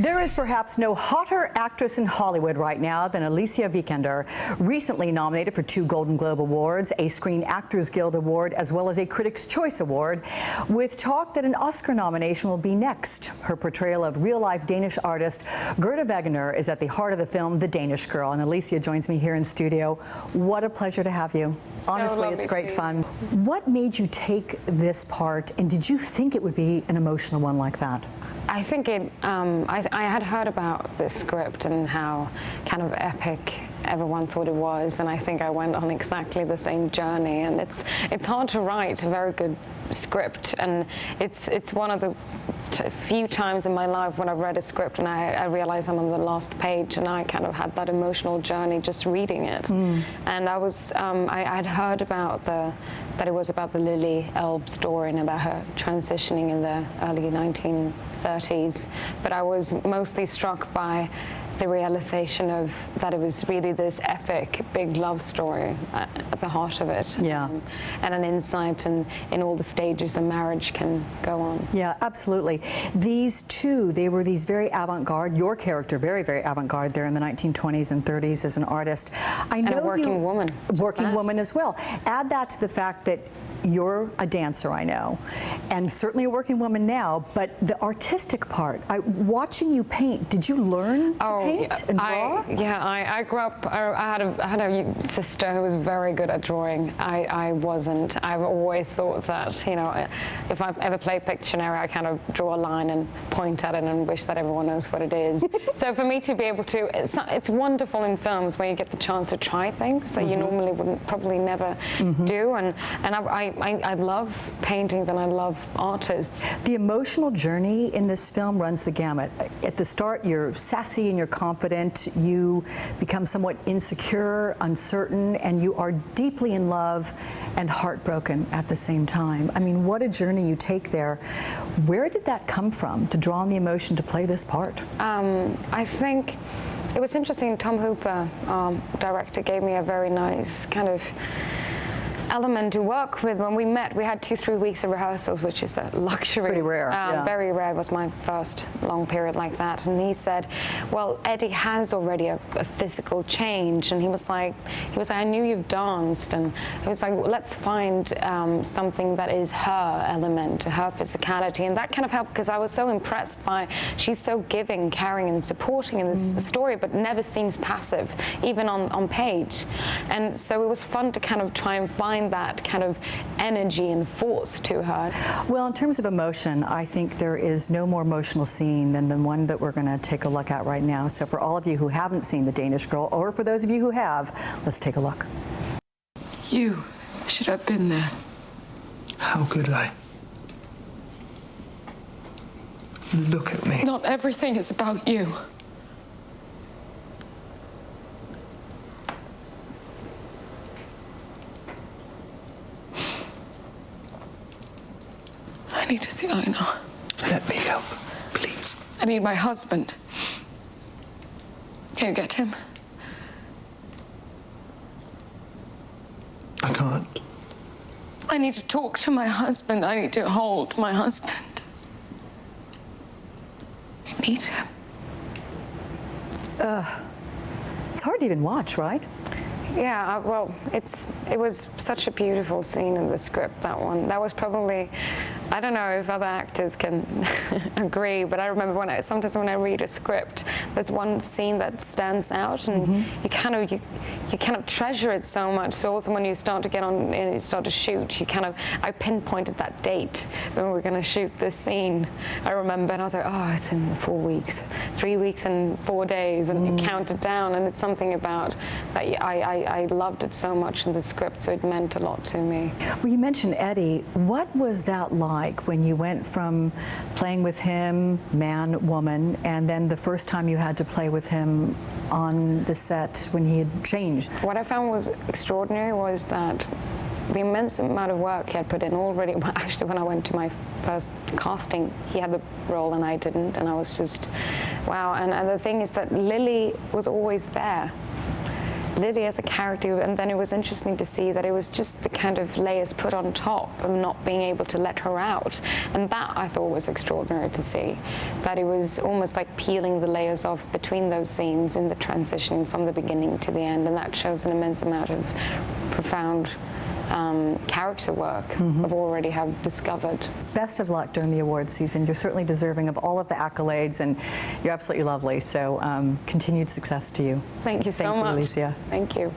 There is perhaps no hotter actress in Hollywood right now than Alicia Vikander, recently nominated for 2 Golden Globe Awards, a Screen Actors Guild Award, as well as a Critics' Choice Award, with talk that an Oscar nomination will be next. Her portrayal of real-life Danish artist Gerda Wegener is at the heart of the film The Danish Girl, and Alicia joins me here in studio. What a pleasure to have you. Honestly, it's great fun. What made you take this part, and did you think it would be an emotional one like that? I think I had heard about this script and how kind of epic everyone thought it was, and I think I went on exactly the same journey. And it's hard to write a very good script, and it's one of the few times in my life when I've read a script and I realize I'm on the last page, and I kind of had that emotional journey just reading it. And I was I had heard about that it was about the Lily Elbe story and about her transitioning in the early 1930s, but I was mostly struck by the realization of that it was really this epic, big love story at the heart of it. Yeah. And an insight in all the stages a marriage can go on. Yeah, absolutely. These two, they were these very avant-garde, your character, very, very avant-garde there in the 1920s and 30s as an artist. I know and a working woman. Working woman as well. Add that to the fact that you're a dancer, I know, and certainly a working woman now, but the artistic part, watching you paint, did you learn to paint and draw? I grew up, I had a sister who was very good at drawing. I wasn't. I've always thought that, you know, if I ever play Pictionary, I kind of draw a line and point at it and wish that everyone knows what it is. So for me to be able to, it's wonderful in films where you get the chance to try things that you normally wouldn't probably never do, and I love paintings and I love artists. The emotional journey in this film runs the gamut. At the start, you're sassy and you're confident. You become somewhat insecure, uncertain, and you are deeply in love and heartbroken at the same time. I mean, what a journey you take there. Where did that come from, to draw on the emotion to play this part? I think it was interesting. Tom Hooper, director, gave me a very nice kind of element to work with. When we met, we had 2-3 weeks of rehearsals, which is a luxury. Pretty rare. Yeah. Very rare. It was my first long period like that. And he said, well, Eddie has already a physical change. And he was like, I knew you've danced. And he was like, well, let's find something that is her element, her physicality. And that kind of helped, because I was so impressed by, she's so giving, caring, and supporting in this story, but never seems passive, even on page. And so it was fun to kind of try and find that kind of energy and force to her. Well, in terms of emotion, I think there is no more emotional scene than the one that we're going to take a look at right now. So for all of you who haven't seen The Danish Girl, or for those of you who have, let's take a look. You should have been there. How could I? Look at me. Not everything is about you. I need to see Einar. Let me help, please. I need my husband. Can you get him? I can't. I need to talk to my husband. I need to hold my husband. I need him. It's hard to even watch, right? Yeah, well, it was such a beautiful scene in the script, that one. That was probably, I don't know if other actors can agree, but I remember sometimes when I read a script, there's one scene that stands out, and you kind of treasure it so much. So also when you start to get on and you start to shoot, I pinpointed that date when we were going to shoot this scene. I remember, and I was like, oh, it's in 4 weeks, 3 weeks and 4 days, and you count it down, and it's something about that I loved it so much in the script, so it meant a lot to me. Well, you mentioned Eddie. What was that like when you went from playing with him, man, woman, and then the first time you had to play with him on the set when he had changed? What I found was extraordinary was that the immense amount of work he had put in already. Actually, when I went to my first casting, he had the role and I didn't, and I was just, wow. And the thing is that Lily was always there. Lily as a character, and then it was interesting to see that it was just the kind of layers put on top of not being able to let her out. And that I thought was extraordinary to see, that it was almost like peeling the layers off between those scenes in the transition from the beginning to the end, and that shows an immense amount of profound character work I've already have discovered. Best of luck during the awards season. You're certainly deserving of all of the accolades, and you're absolutely lovely. So continued success to you. Thank you so much. Thank you, Alicia. Thank you.